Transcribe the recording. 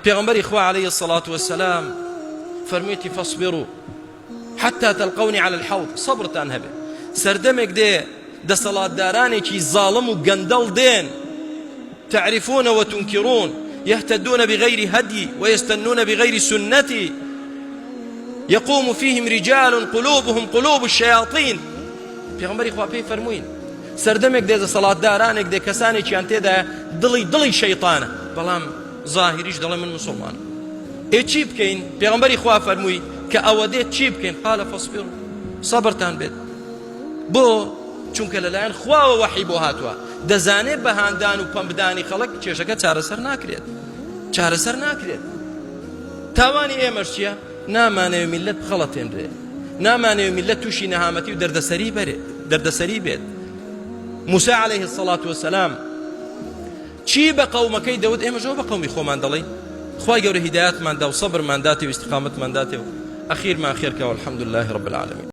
پێغەمبەری خوا عليه الصلاة والسلام فەرموویەتی فاصبروا حتى تلقوني على الحوض. صبرتان هەبێ سەردەمێک دێ دەسەڵاتدارانێکی زاڵم و گەندەڵ دێن تعرفون وتنكرون يهتدون بغير هدي ويستنون بغير سنتي يقوم فيهم رجال قلوبهم قلوب الشياطين. پێغەمبەری خوا پێی فەرمووین سەردەمێک دێ دەسەڵاتدارانێک دێ کەسانێکیان تێدایە دڵی شەیطانە بەڵام ظاهریش دەڵێ من مسلمانم. چی بکەین؟ پێغەمبەری خوا فەرمووی کە ئەوە دێت چی بکەین؟ قال فاصبروا سەبرتان بێت. بۆ چونکە لەلایەن خواوە وەحی بۆ هاتووە دەزانێت بەهاندان و پەمبدانی خەڵک کێشەکە چارەسەر ناکرێت. تاوانی ئێمەش چییە؟ نامانەوێ میلەت بخەڵەتێنرێ، نامانەوێ میلەت تووشی نەهامەتی و دەردەسەری بێت. موسى عليه الصلاة والسلام چی بە قەومەکەی دەوت؟ ئێمەژەوە بە قەومی خۆمان دەڵێ خوای گەورە هیدایەتمان دا و سەبرمان داتێ و ئیستقامەتمان داتێ و ئەخیرمان خێرکەوە الحەمدولله رب العالمین.